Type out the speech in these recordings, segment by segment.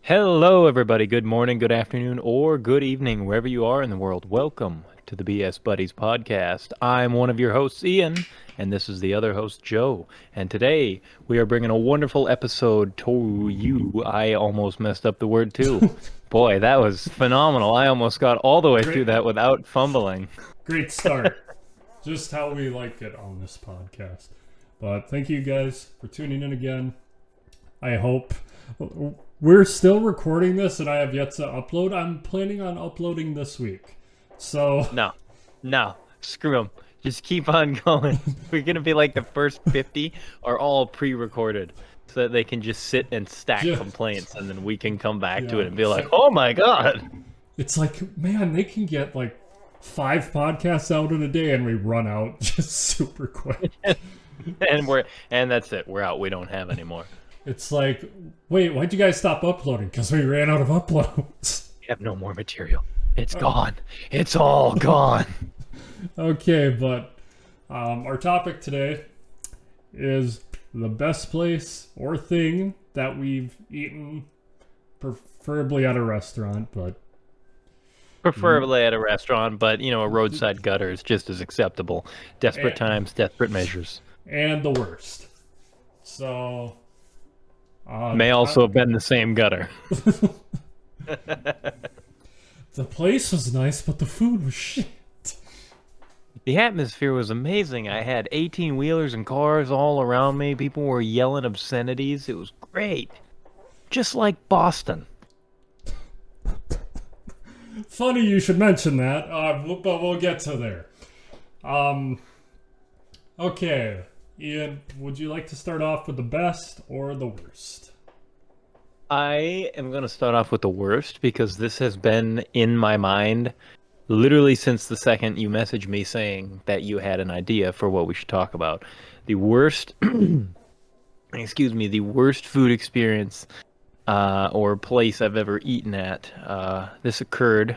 Hello, everybody. Good morning, good afternoon, or good evening, wherever you are in the world. Welcome to the BS Buddies podcast. I'm one of your hosts, Ian, and this is the other host, Joe. And today we are bringing a wonderful episode to you. I almost messed up the word too. Boy, that was phenomenal. I almost got all the way through Great, that without fumbling. great start. Just how we like it on this podcast. But thank you guys for tuning in again. I hope we're still recording this and I have yet to upload. I'm planning on uploading this week. So, No, screw them. Just keep on going. We're going to be like the first 50 are all pre-recorded so that they can just sit and stack Yeah. complaints and then we can come back to Yeah. it and be like, oh my God. It's like, man, they can get like 5 podcasts out in a day and we run out just super quick. And that's it. We're out. We don't have any more. It's like, wait, why'd you guys stop uploading? Because we ran out of uploads. We have no more material. It's gone. It's all gone. Okay, but our topic today is the best place or thing that we've eaten, preferably at a restaurant, but Preferably at a restaurant, but a roadside gutter is just as acceptable. Desperate And- times, desperate measures. and the worst. So, May also have been the same gutter. the place was nice, but the food was shit. The atmosphere was amazing. I had 18-wheelers and cars all around me. People were yelling obscenities. It was great. Just like Boston. Funny you should mention that, but we'll get to there. Okay, Ian, would you like to start off with the best or the worst? I am going to start off with the worst because this has been in my mind literally since the second you messaged me saying that you had an idea for what we should talk about. The worst, the worst food experience or place I've ever eaten at. This occurred,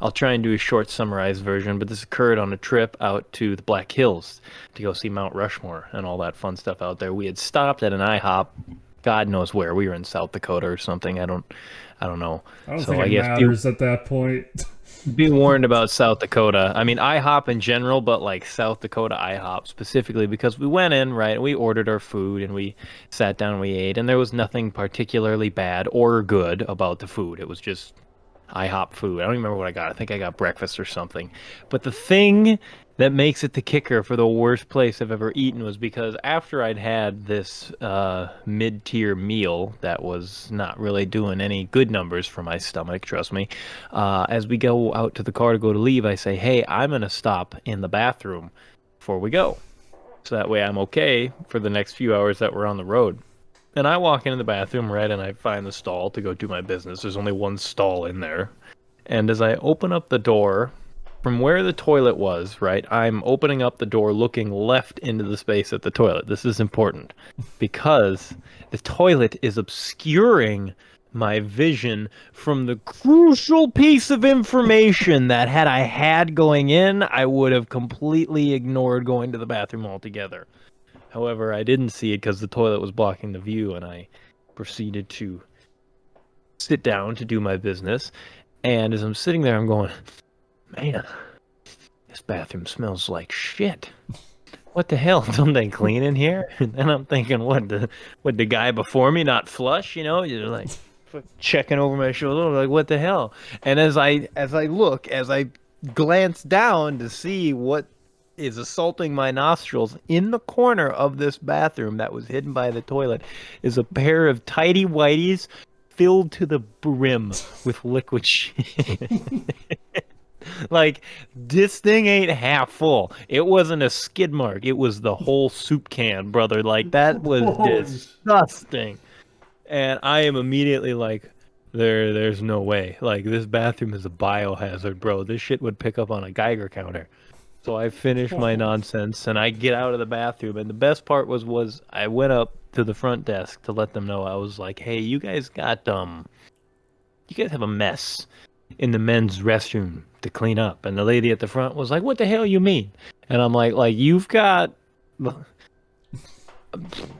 I'll try and do a short summarized version, but this occurred on a trip out to the Black Hills to go see Mount Rushmore and all that fun stuff out there. We had stopped at an IHOP, God knows where. We were in South Dakota or something. I don't know. I don't So think I it guess matters at that point. be warned about South Dakota. I mean, IHOP in general, but like South Dakota IHOP specifically because we went in, right? We ordered our food and we sat down and we ate, and there was nothing particularly bad or good about the food. It was just IHOP food. I don't even remember what I got. I think I got breakfast or something. But the thing that makes it the kicker for the worst place I've ever eaten was because after I'd had this mid-tier meal that was not really doing any good numbers for my stomach, trust me, as we go out to the car to go to leave, I say, hey, I'm going to stop in the bathroom before we go. So that way I'm okay for the next few hours that we're on the road. And I walk into the bathroom, right, and I find the stall to go do my business. There's only one stall in there. And as I open up the door, from where the toilet was, right, I'm opening up the door looking left into the space at the toilet. This is important because the toilet is obscuring my vision from the crucial piece of information that had I had going in, I would have completely ignored going to the bathroom altogether. However, I didn't see it because the toilet was blocking the view, and I proceeded to sit down to do my business. And as I'm sitting there, I'm going, man, this bathroom smells like shit. What the hell? Don't they clean in here? And then I'm thinking, what the guy before me not flush? You're like checking over my shoulder, like what the hell? And as I glance down to see what is assaulting my nostrils in the corner of this bathroom that was hidden by the toilet is a pair of tidy whities filled to the brim with liquid shit. Like, this thing ain't half full. It wasn't a skid mark. It was the whole soup can, brother. Like, that was disgusting. And I am immediately like, there's no way. Like, this bathroom is a biohazard, bro. This shit would pick up on a Geiger counter. So I finish my nonsense and I get out of the bathroom. And the best part was I went up to the front desk to let them know. I was like, hey, you guys have a mess in the men's restroom to clean up. And the lady at the front was like, what the hell you mean? And I'm like you've got...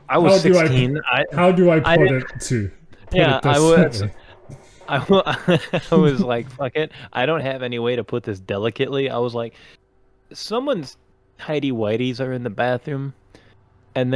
I was 16. How do I put didn't- it to? Yeah, it this I was. way? I was like, fuck it. I don't have any way to put this delicately. I was like, someone's tidy whities are in the bathroom, and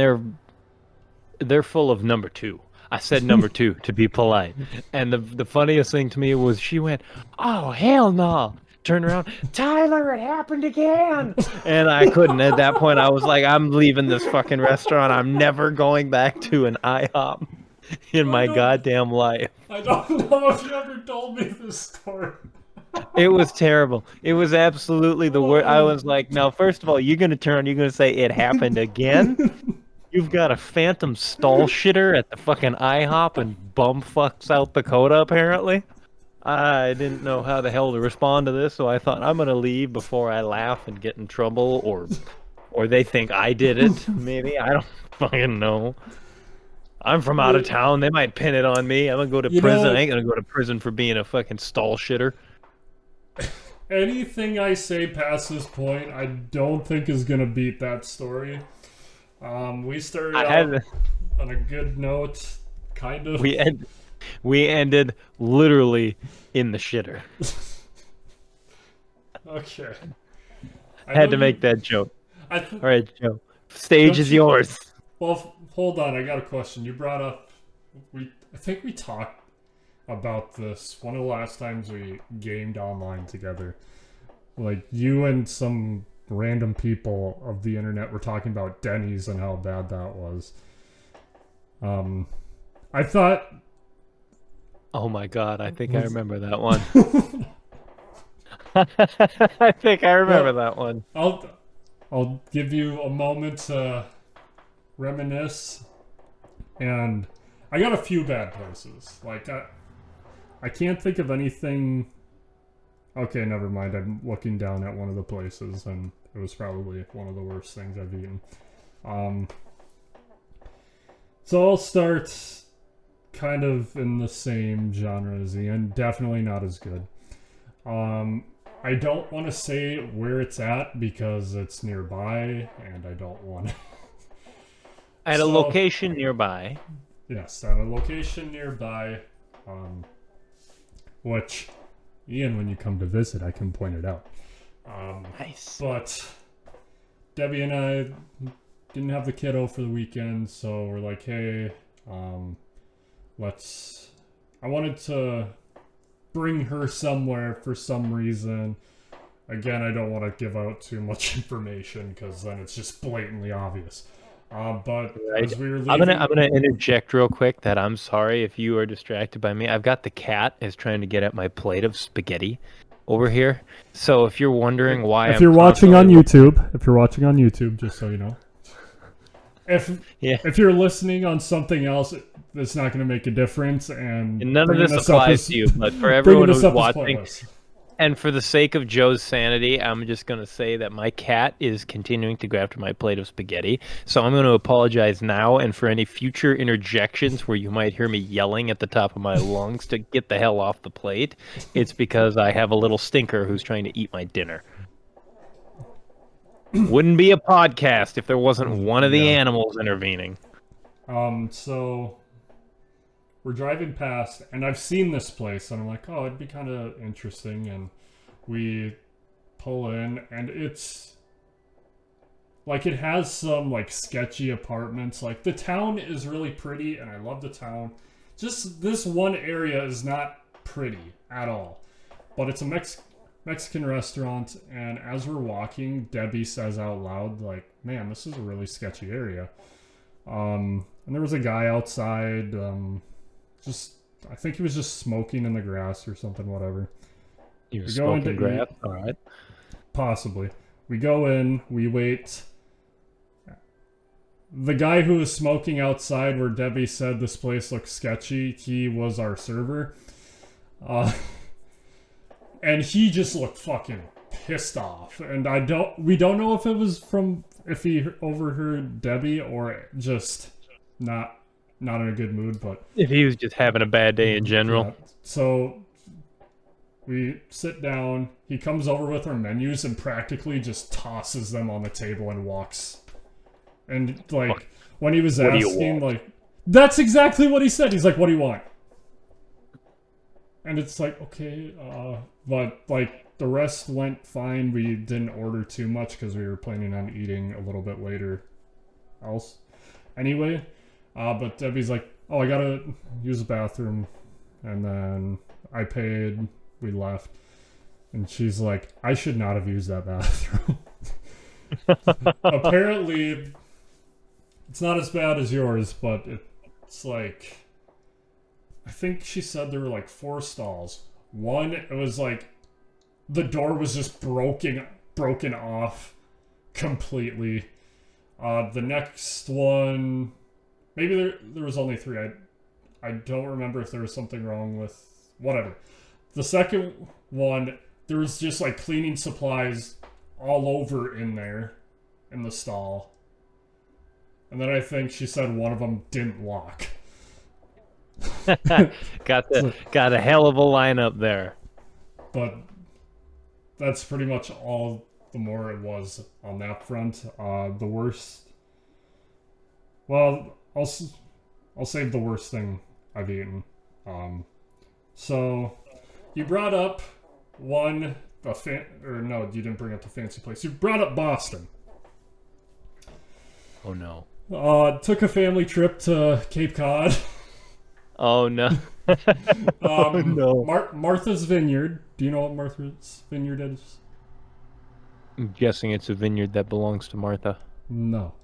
they're full of number two. I said number two to be polite. And the funniest thing to me was she went, "Oh hell no!" Turned around, Tyler, it happened again. And I couldn't. At that point, I was like, "I'm leaving this fucking restaurant. I'm never going back to an IHOP in I my don't, goddamn life." I don't know if you ever told me this story. It was terrible. It was absolutely the worst. I was like, "Now, first of all, you're gonna turn. You're gonna say it happened again." You've got a phantom stall shitter at the fucking IHOP in bumfuck South Dakota, apparently. I didn't know how the hell to respond to this, so I thought I'm gonna leave before I laugh and get in trouble, or they think I did it. Maybe I don't fucking know. I'm from out of town. They might pin it on me. I'm gonna go to You prison. know- I ain't gonna go to prison for being a fucking stall shitter. Anything I say past this point, I don't think is gonna beat that story. We started I out had on a good note, kind of. we ended literally in the shitter. Okay. I had to make that joke. I All right, Joe. Stage is yours. Well, hold on. I got a question. You brought up. I think we talked about this one of the last times we gamed online together. Like you and some random people of the internet were talking about Denny's and how bad that was. I thought. Oh my god, I think I remember that one. I think I remember that one. I'll give you a moment to reminisce, and I got a few bad places. Like I can't think of anything. Okay, never mind. I'm looking down at one of the places, and it was probably one of the worst things I've eaten. So I'll start kind of in the same genre as Ian. Definitely not as good. I don't want to say where it's at because it's nearby, and I don't want to. At a location nearby. Yes, at a location nearby, which, Ian, when you come to visit, I can point it out. Nice. But Debbie and I didn't have the kiddo for the weekend, so we're like, hey, I wanted to bring her somewhere for some reason. Again, I don't want to give out too much information because then it's just blatantly obvious. But as we were leaving, I'm gonna interject real quick that I'm sorry if you are distracted by me. I've got the cat is trying to get at my plate of spaghetti over here. So if you're wondering why if you're watching on YouTube, just so you know, if you're listening on something else, it's not going to make a difference. And none of this applies to you, but for everyone who's watching, and for the sake of Joe's sanity, I'm just going to say that my cat is continuing to go after my plate of spaghetti. So I'm going to apologize now, and for any future interjections where you might hear me yelling at the top of my lungs to get the hell off the plate, it's because I have a little stinker who's trying to eat my dinner. Wouldn't be a podcast if there wasn't one of the animals intervening. So we're driving past, and I've seen this place, and I'm like, oh, it'd be kind of interesting. And we pull in, and it's like it has some like sketchy apartments. Like the town is really pretty, and I love the town. Just this one area is not pretty at all. But it's a Mexican restaurant, and as we're walking, Debbie says out loud, like, man, this is a really sketchy area. And there was a guy outside, I think he was just smoking in the grass or something, whatever. He was smoking grass? All right. Possibly. We go in, we wait. The guy who was smoking outside where Debbie said this place looks sketchy, he was our server. And he just looked fucking pissed off. And we don't know if it was if he overheard Debbie or just not in a good mood, but if he was just having a bad day in general. Yeah. So we sit down, he comes over with our menus and practically just tosses them on the table and walks. And like when he was asking, like, that's exactly what he said. He's like, what do you want? And it's like, okay, but like the rest went fine. We didn't order too much because we were planning on eating a little bit later else. Anyway, but Debbie's like, oh, I gotta use the bathroom. And then I paid, we left. And she's like, I should not have used that bathroom. Apparently, it's not as bad as yours, but it's like, I think she said there were like 4 stalls. One, it was like the door was just broken off completely. The next one, maybe there was only 3. I don't remember if there was something wrong with whatever. The second one, there was just like cleaning supplies all over in there in the stall. And then I think she said one of them didn't lock. got a hell of a lineup there. But that's pretty much all the more it was on that front. The worst. Well, I'll save the worst thing I've eaten. So you brought up you didn't bring up the fancy place. You brought up Boston. Oh no. Took a family trip to Cape Cod. Oh no. Oh no. Martha's Vineyard. Do you know what Martha's Vineyard is? I'm guessing it's a vineyard that belongs to Martha. No.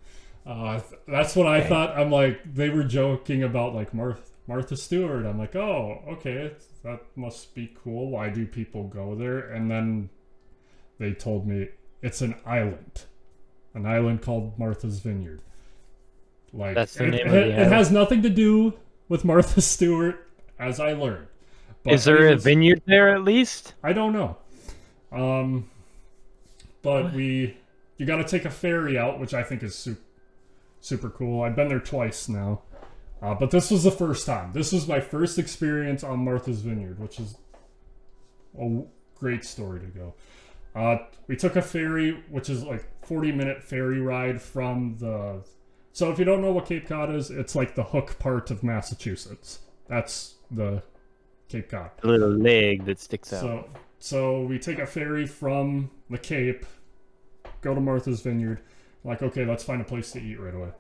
That's what I thought. I'm like, they were joking about like Martha Stewart. I'm like, oh, okay, that must be cool. Why do people go there? And then they told me it's an island called Martha's Vineyard. Like, that's the name of the it has nothing to do with Martha Stewart, as I learned. But is there a vineyard there at least? I don't know. But you got to take a ferry out, which I think is super cool. I've been there twice now. But this was the first time. This was my first experience on Martha's Vineyard, which is a great story to go. We took a ferry, which is like 40-minute ferry ride from the... So if you don't know what Cape Cod is, it's like the hook part of Massachusetts. That's the Cape Cod. The little leg that sticks out. So we take a ferry from the Cape, go to Martha's Vineyard. Like, okay, let's find a place to eat right away.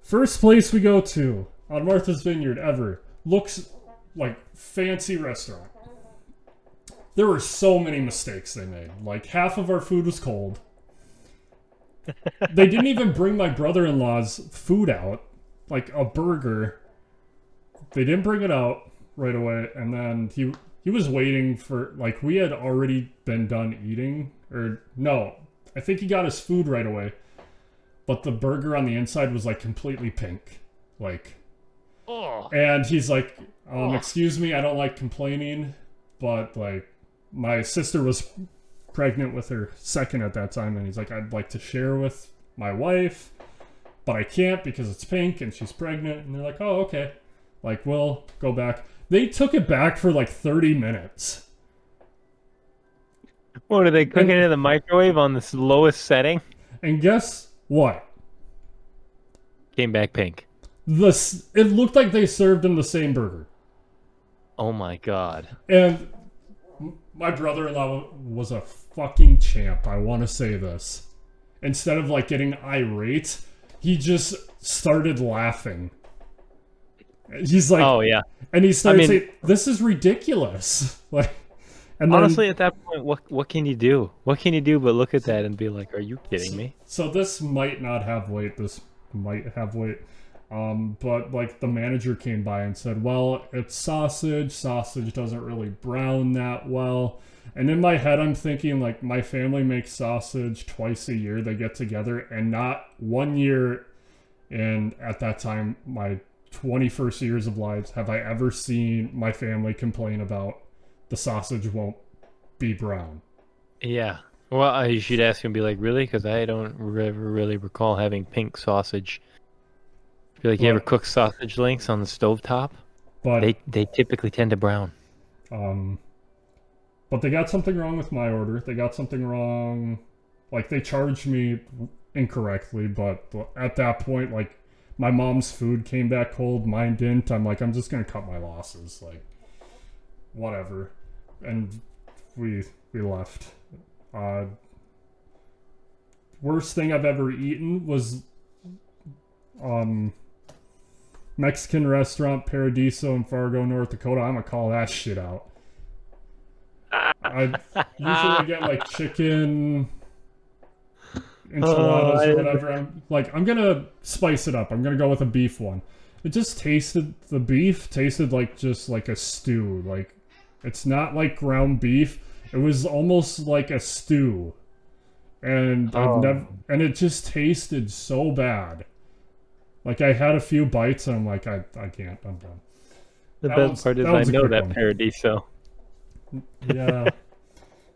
First place we go to on Martha's Vineyard ever looks like fancy restaurant. There were so many mistakes they made. Like, half of our food was cold. They didn't even bring my brother-in-law's food out, like a burger. They didn't bring it out right away, and then he was waiting for, like, we had already been done eating, or no, I think he got his food right away, but the burger on the inside was like completely pink, like, and he's like, excuse me, I don't like complaining, but like my sister was pregnant with her second at that time, and he's like, I'd like to share with my wife, but I can't because it's pink and she's pregnant. And they're like, oh, okay, like, we'll go back. They took it back for like 30 minutes. What, are they cooking it in the microwave on the lowest setting? And guess what? Came back pink. It looked like they served him the same burger. Oh my god. And my brother-in-law was a fucking champ, I want to say this. Instead of like getting irate, he just started laughing. He's like, oh yeah, and he started saying, this is ridiculous. Like, and then, honestly, at that point, what can you do? What can you do but look at that and be like, are you kidding me? So this might not have weight. This might have weight. But like the manager came by and said, well, it's sausage. Sausage doesn't really brown that well. And in my head, I'm thinking, like, my family makes sausage twice a year. They get together, and not 1 year, and at that time, my 21st years of lives, have I ever seen my family complain about the sausage won't be brown. Yeah. Well, you should ask him, be like, really? Because I don't really recall having pink sausage. Feel like you ever cook sausage links on the stovetop? But they typically tend to brown. But they got something wrong with my order. They got something wrong. Like, they charged me incorrectly, but at that point, like, my mom's food came back cold, mine didn't. I'm like, I'm just gonna cut my losses. Like, whatever, and we left. Uh, Worst thing I've ever eaten was um Mexican restaurant Paradiso in Fargo, North Dakota. I'm gonna call that shit out. I usually get like chicken Oh, enchiladas or whatever. I'm gonna spice it up. I'm gonna go with a beef one. It just tasted the beef tasted like just like a stew. Like it's not like ground beef. It was almost like a stew. And I've oh, never and it just tasted so bad. Like I had a few bites and I'm like I can't. I'm done. the That best one's part is that I one's a know quick that one. Paradiso. Yeah,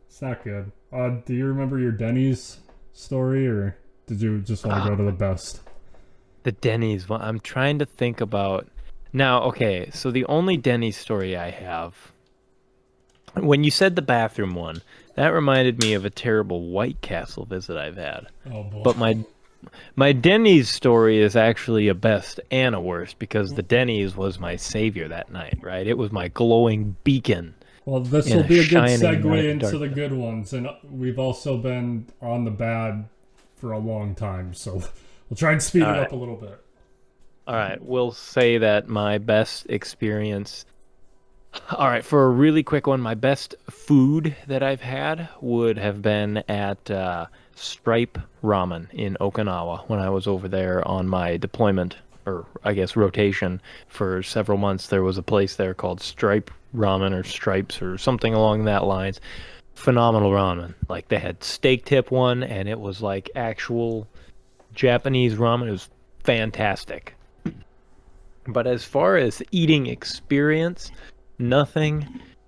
it's not good. Do you remember your Denny's story, or did you just want to go to the best? The Denny's one. I'm trying to think about now. Okay, so the only Denny's story I have, when you said the bathroom one, that reminded me of a terrible White Castle visit I've had. Oh boy. But my Denny's story is actually a best and a worst because the Denny's was my savior that night, right? It was my glowing beacon Well, this in will a be a good shining night segue of into the darkness. good ones, and we've also been on the bad for a long time, so we'll try and speed All it right. up a little bit. All right. We'll say that my best experience. All right, for a really quick one, my best food that I've had would have been at Stripe Ramen in Okinawa when I was over there on my deployment, or I guess rotation for several months. There was a place there called Stripe Ramen or Stripes or something along that lines. Phenomenal ramen. Like they had steak tip one, and it was like actual Japanese ramen. It was fantastic. But as far as eating experience, nothing,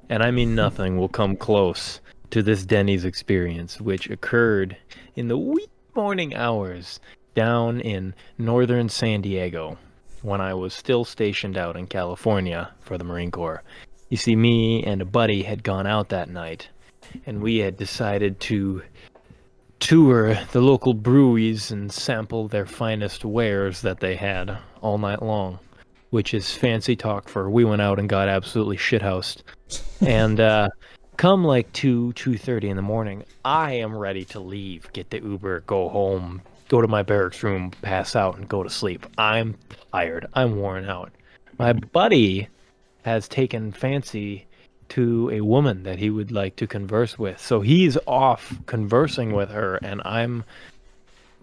and I mean nothing, will come close to this Denny's experience, which occurred in the wee morning hours down in northern San Diego when I was still stationed out in California for the Marine Corps. You see, me and a buddy had gone out that night, and we had decided to tour the local breweries and sample their finest wares that they had all night long, which is fancy talk for we went out and got absolutely shithoused. And come like 2:30 in the morning, I am ready to leave, get the Uber, go home, go to my barracks room, pass out, and go to sleep. I'm tired. I'm worn out. My buddy has taken fancy to a woman that he would like to converse with. So he's off conversing with her, and I'm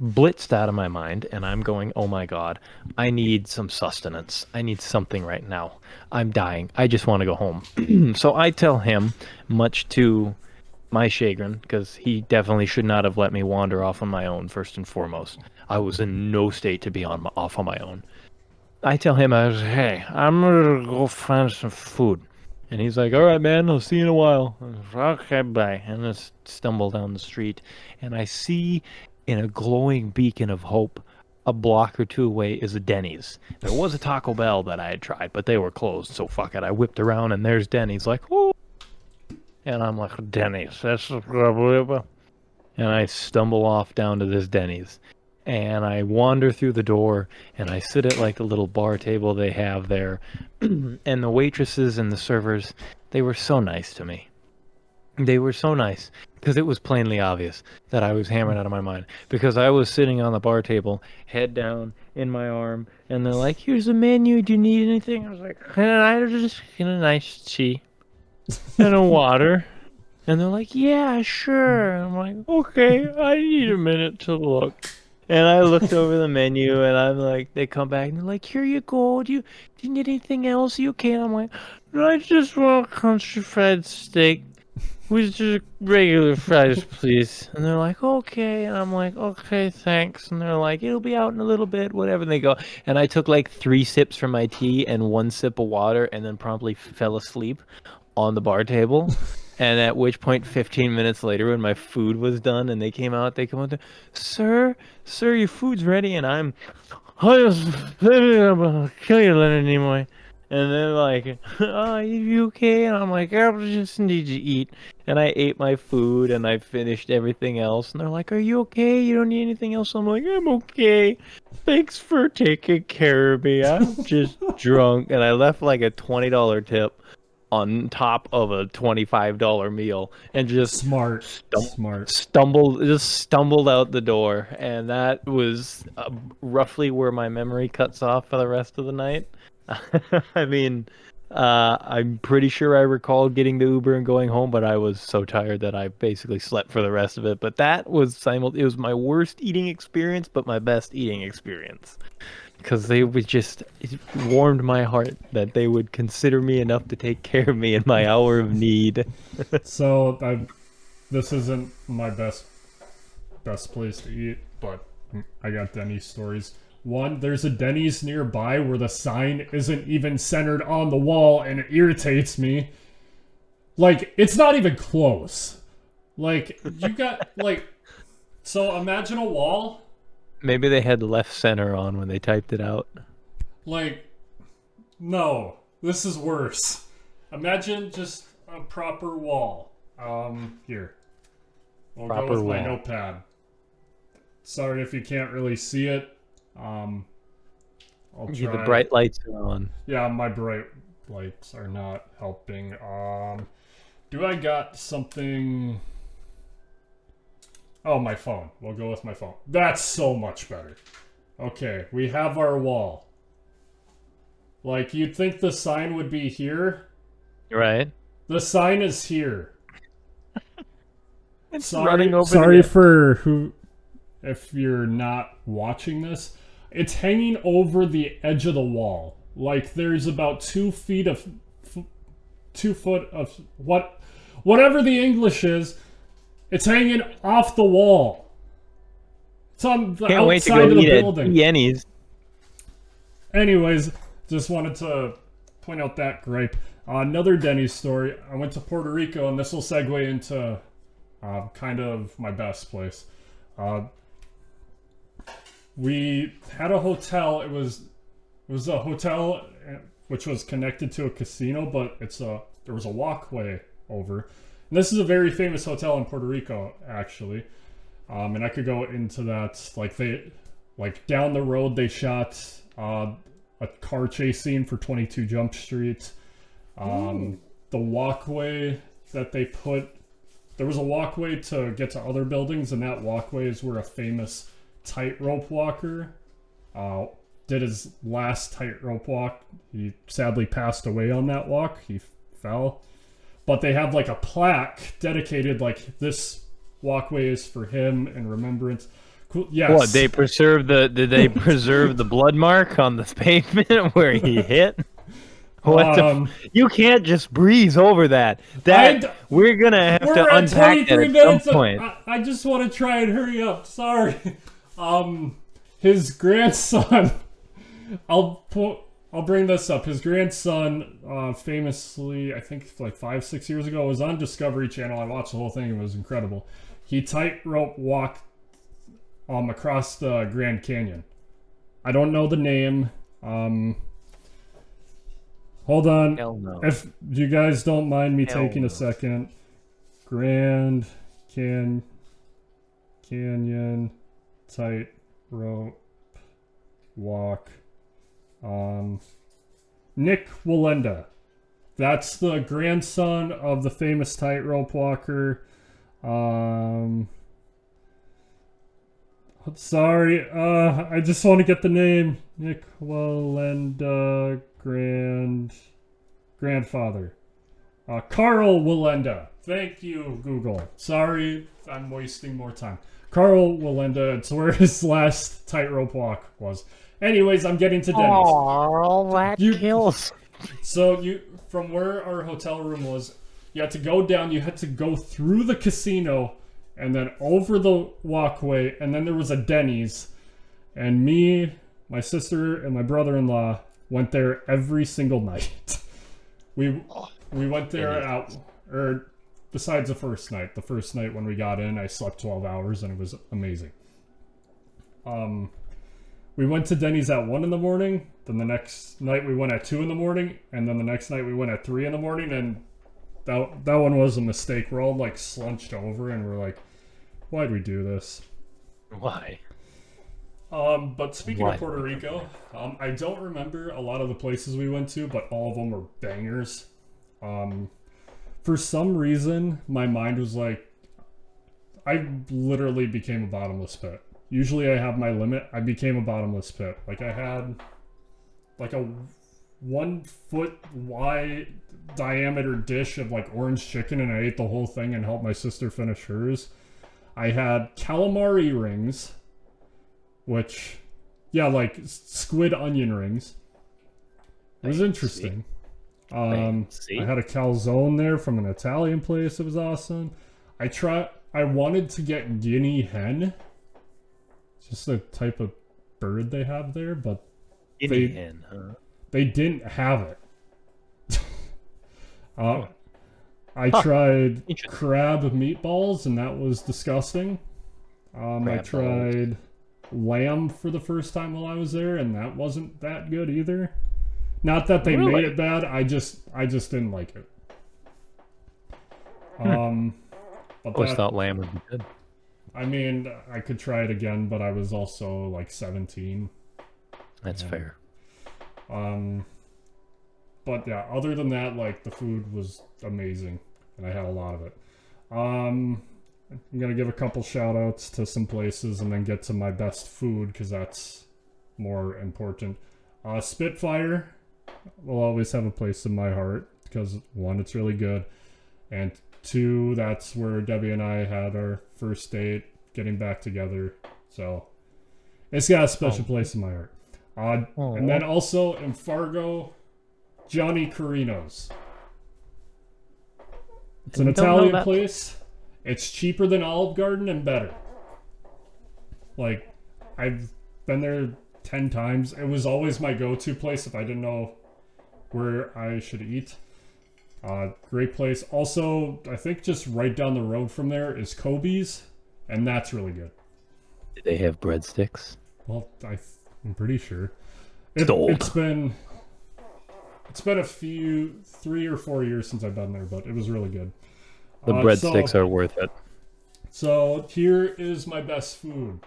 blitzed out of my mind, and I'm going, oh my God, I need some sustenance. I need something right now. I'm dying. I just want to go home. So I tell him, much to my chagrin, because he definitely should not have let me wander off on my own, first and foremost. I was in no state to be off on my own. I tell him, I was, hey, I'm gonna go find some food. And he's like, all right, man, I'll see you in a while. I was, okay, bye. And I just stumble down the street, and I see in a glowing beacon of hope, a block or two away is a Denny's. There was a Taco Bell that I had tried, but they were closed, so fuck it. I whipped around, and there's Denny's, like, oh. And I'm like, Denny's, that's probably. And I stumble off down to this Denny's. And I wander through the door, and I sit at like the little bar table they have there. And the waitresses and the servers, they were so nice to me. They were so nice because it was plainly obvious that I was hammered out of my mind because I was sitting on the bar table, head down in my arm, and they're like, "Here's a menu. Do you need anything?" I was like, "Can I just get a nice tea and a water?" And they're like, "Yeah, sure." And I'm like, "Okay, I need a minute to look." And I looked over the menu, and I'm like, they come back and they're like, "Here you go. Do you need anything else? You okay?" And I'm like, "No, I just want a country fried steak with just regular fries, please." And they're like, "Okay." And I'm like, "Okay, thanks." And they're like, "It'll be out in a little bit, whatever." And they go, and I took like 3 sips from my tea and 1 sip of water, and then promptly fell asleep on the bar table. And at which point, 15 minutes later, when my food was done and they came out, they come out there, sir, your food's ready. And I'm kill you, Leonard Nimoy. And they're like, "Oh, are you okay?" And I'm like, "I just need to eat." And I ate my food and I finished everything else. And they're like, "Are you okay? You don't need anything else?" I'm like, "I'm okay. Thanks for taking care of me. I'm just drunk." And I left like a $20 tip on top of a $25 meal and just Smart. stumbled out the door, and that was roughly where my memory cuts off for the rest of the night. I mean, I'm pretty sure I recall getting the Uber and going home, but I was so tired that I basically slept for the rest of it. But that was it was my worst eating experience, but my best eating experience. Because they would just, it warmed my heart that they would consider me enough to take care of me in my hour of need. So this isn't my best place to eat, but I got Denny's stories. One, there's a Denny's nearby where the sign isn't even centered on the wall, and it irritates me. Like, it's not even close. Like, you got, like... So, imagine a wall. Maybe they had left center on when they typed it out. Like, no. This is worse. Imagine just a proper wall. Here. We'll Proper go with my wall. notepad. Sorry if you can't really see it. I'll Yeah, try. the bright lights are on. Yeah, my bright lights are not helping. Do I got something? Oh, my phone. We'll go with my phone. That's so much better. Okay, we have our wall. Like, you'd think the sign would be here. Right? The sign is here. It's running over Sorry the... for who, if you're not watching this. It's hanging over the edge of the wall. Like, there's about 2 feet of... 2 foot of... Whatever the English is, it's hanging off the wall. It's on the Can't wait to outside go of the eat at building. Yenny's. Anyways, just wanted to point out that gripe. Another Denny's story. I went to Puerto Rico, and this will segue into kind of my best place. We had a hotel. It was a hotel which was connected to a casino, but there was a walkway over. And this is a very famous hotel in Puerto Rico, actually. And I could go into that. Like down the road, they shot a car chase scene for 22 Jump Street. The walkway that they put, there was a walkway to get to other buildings, and that walkway is where a famous tightrope walker did his last tightrope walk. He sadly passed away on that walk. He fell. But they have like a plaque dedicated, like, this walkway is for him in remembrance. Cool. Yes. What, did they preserve the blood mark on the pavement where he hit? You can't just breeze over that. We're gonna have to unpack that at some point. I just want to try and hurry up. Sorry. His grandson. I'll bring this up. His grandson, famously, I think like 5-6 years ago, was on Discovery Channel. I watched the whole thing. It was incredible. He tightrope walked across the Grand Canyon. I don't know the name. Hold on. Hell no. If you guys don't mind me Hell taking no. a second. Grand Canyon tightrope walk. Nick Walenda. That's the grandson of the famous tightrope walker. Sorry, I just want to get the name. Nick Walenda, grandfather. Carl Walenda. Thank you, Google. Sorry, I'm wasting more time. Carl Walenda, it's where his last tightrope walk was. Anyways, I'm getting to Denny's. Oh, that kills. So from where our hotel room was, you had to go down, you had to go through the casino, and then over the walkway, and then there was a Denny's. And me, my sister, and my brother-in-law went there every single night. We went there besides the first night. The first night when we got in, I slept 12 hours, and it was amazing. We went to Denny's at 1 in the morning. Then the next night we went at 2 in the morning. And then the next night we went at 3 in the morning. And that one was a mistake. We're all like slunched over and we're like, why'd we do this? Why? But speaking of Puerto Rico, I don't remember a lot of the places we went to, but all of them were bangers. For some reason, my mind was like, I literally became a bottomless pit. Usually I have my limit. I became a bottomless pit. Like I had like a 1 foot wide diameter dish of like orange chicken and I ate the whole thing and helped my sister finish hers. I had calamari rings, which, yeah, like squid onion rings. It was interesting. I had a calzone there from an Italian place. It was awesome. I wanted to get guinea hen. It's just a type of bird they have there, but Guinea hen, huh? they didn't have it. I tried crab meatballs, and that was disgusting. I tried lamb for the first time while I was there, and that wasn't that good either. Not that they made it bad. I just didn't like it. But I always thought lamb would be good. I mean, I could try it again, but I was also like 17. That's fair. But yeah, other than that, like the food was amazing, and I had a lot of it. I'm gonna give a couple shout outs to some places and then get to my best food because that's more important. Spitfire will always have a place in my heart because one, it's really good, and two, that's where Debbie and I had our first date, getting back together. So it's got a special place in my heart. And then also in Fargo, Johnny Carino's. It's an Italian place. It's cheaper than Olive Garden and better. Like, I've been there 10 times. It was always my go-to place if I didn't know where I should eat. Great place. Also, I think just right down the road from there is Kobe's, and that's really good. Do they have breadsticks? Well, I'm pretty sure. It's been a few 3 or 4 years since I've been there, but it was really good. The breadsticks are worth it. So here is my best food.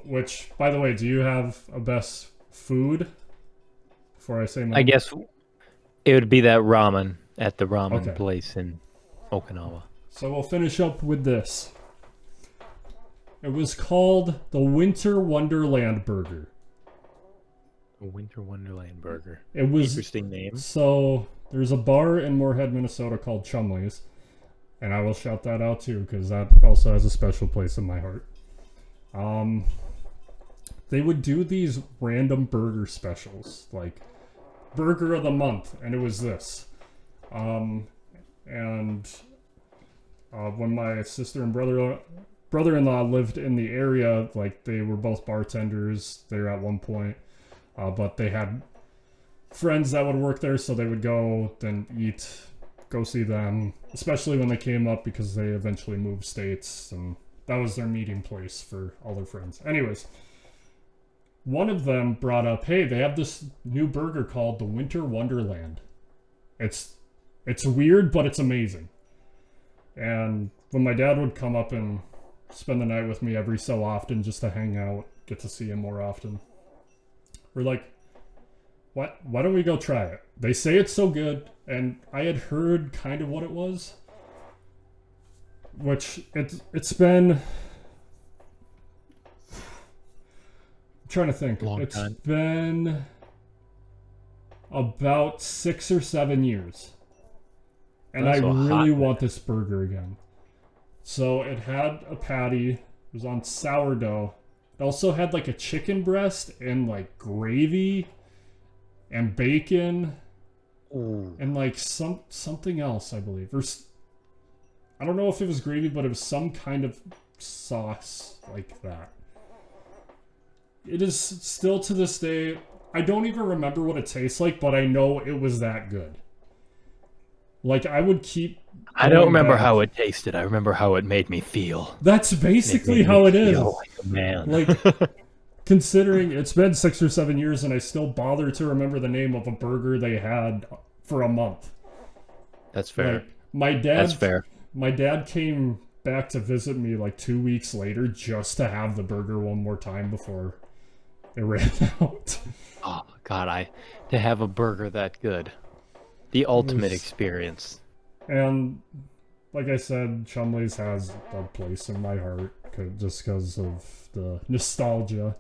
Which, by the way, do you have a best food? Before I say mine? I guess it would be that ramen at the ramen place in Okinawa. So we'll finish up with this. It was called the Winter Wonderland Burger. A Winter Wonderland Burger. It was interesting name. So there's a bar in Moorhead, Minnesota called Chumley's, and I will shout that out too because that also has a special place in my heart. They would do these random burger specials, like Burger of the Month, and it was this. When my sister and brother-in-law lived in the area, like they were both bartenders there at one point, but they had friends that would work there, so they would go see them, especially when they came up because they eventually moved states, and that was their meeting place for all their friends. Anyways, one of them brought up, hey, they have this new burger called the Winter Wonderland. It's weird, but it's amazing. And when my dad would come up and spend the night with me every so often just to hang out, get to see him more often, we're like, why don't we go try it? They say it's so good, and I had heard kind of what it was, which it's been, I'm trying to think. It's been about 6 or 7 years. And I really want this burger again. So it had a patty. It was on sourdough. It also had like a chicken breast and like gravy and bacon. Ooh. And like something else, I believe. I don't know if it was gravy, but it was some kind of sauce like that. It is still to this day, I don't even remember what it tastes like, but I know it was that good. Like, I would keep... I don't remember how it tasted. I remember how it made me feel. That's basically how it is. Like a man. Like, considering it's been 6 or 7 years and I still bother to remember the name of a burger they had for a month. That's fair. Like, That's fair. My dad came back to visit me like 2 weeks later just to have the burger one more time before it ran out. Oh, God, to have a burger that good. The ultimate was- experience. And like I said, Chumley's has a place in my heart just because of the nostalgia.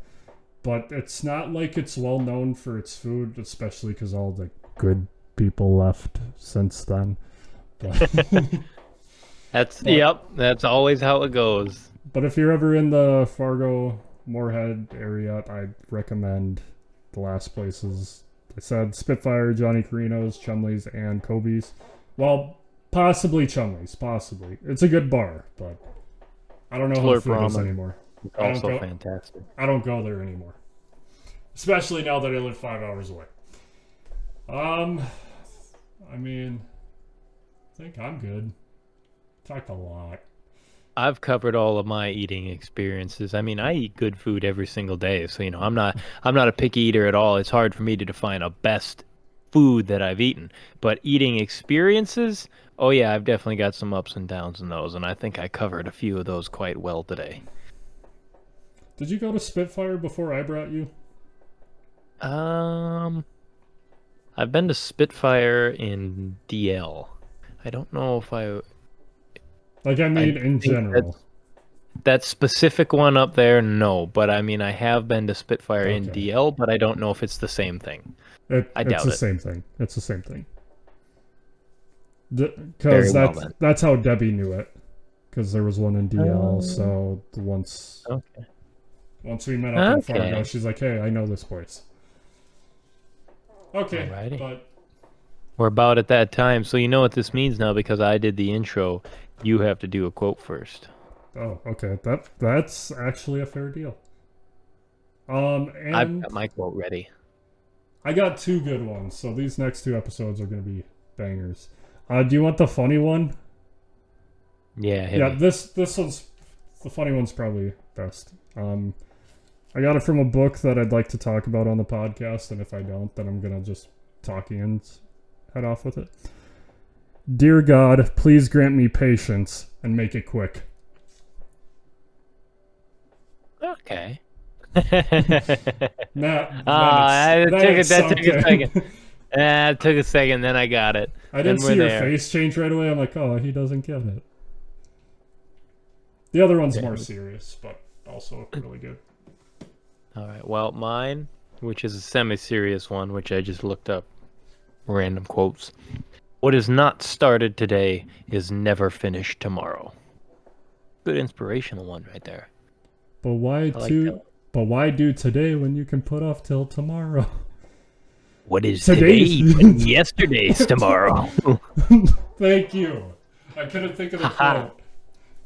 But it's not like it's well known for its food, especially because all the good people left since then. That's always how it goes. But if you're ever in the Fargo Moorhead area, I'd recommend the last places. I said Spitfire, Johnny Carino's, Chumley's, and Kobe's. Well, possibly Chumley's, possibly. It's a good bar, but I don't know how Slurp food is ramen. anymore. It's also fantastic. I don't go there anymore. Especially now that I live 5 hours away. I mean, I think I'm good. Talked a lot. I've covered all of my eating experiences. I mean, I eat good food every single day, so I'm not a picky eater at all. It's hard for me to define a best food that I've eaten. But eating experiences, oh yeah, I've definitely got some ups and downs in those, and I think I covered a few of those quite well today. Did you go to Spitfire before I brought you? I've been to Spitfire in DL. I don't know if I In general. that specific one up there, no. But I mean, I have been to Spitfire in Okay. DL, but I don't know if it's the same thing. I doubt it's the it. same thing. It's the same thing. Very Because well then. that's how Debbie knew it. Because there was one in DL. So once we met up in Fargo, she's like, "Hey, I know this place." Okay, Alrighty. but We're about at that time, so you know what this means now because I did the intro. You have to do a quote first. oh, okay, that's actually a fair deal. And I've got my quote ready. I got two good ones, so these next two episodes are gonna be bangers. Do you want the funny one? Yeah, hit Yeah, me. this one's the funny one's probably best. I got it from a book that I'd like to talk about on the podcast, and if I don't, then I'm gonna just talk and head off with it. Dear God, please grant me patience and make it quick. Okay. That took a second. It took a second, then I got it. I didn't Then see we're your there. face change right away. I'm like, oh, he doesn't get it. The other one's Yeah. more serious, but also really good. All right. Well, mine, which is a semi-serious one, which I just looked up, random quotes. What is not started today is never finished tomorrow. Good inspirational one right there. But why like that one. But why do today when you can put off till tomorrow? What is today even yesterday's tomorrow? Thank you. I couldn't think of the quote.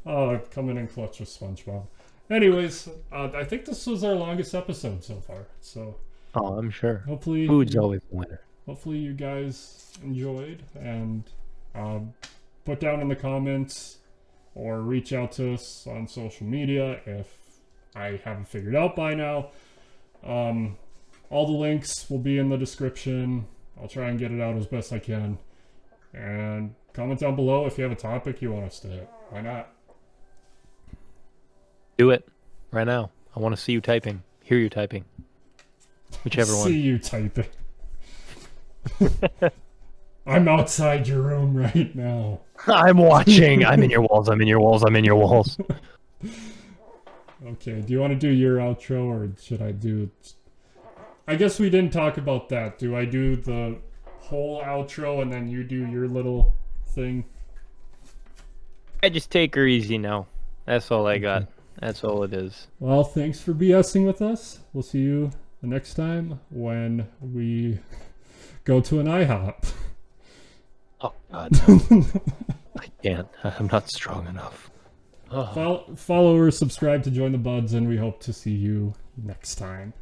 Oh, coming in clutch with SpongeBob. Anyways, I think this was our longest episode so far. So Oh, I'm sure. hopefully, Food's always a winner. hopefully you guys enjoyed, and put down in the comments or reach out to us on social media if I haven't figured out by now. All the links will be in the description. I'll try and get it out as best I can. And comment down below if you have a topic you want us to hit. Why not? Do it right now. I want to see you typing. Hear you typing. Whichever See one. you typing. I'm outside your room right now. I'm watching. I'm in your walls. I'm in your walls. I'm in your walls. Okay, do you want to do your outro or should I do... I guess we didn't talk about that. Do I do the whole outro and then you do your little thing? I just take her easy now. That's all I got. That's all it is. Well, thanks for BSing with us. We'll see you the next time when we go to an IHOP. Oh, God. No. I can't. I'm not strong enough. Oh. Follow or subscribe to join the buds, and we hope to see you next time.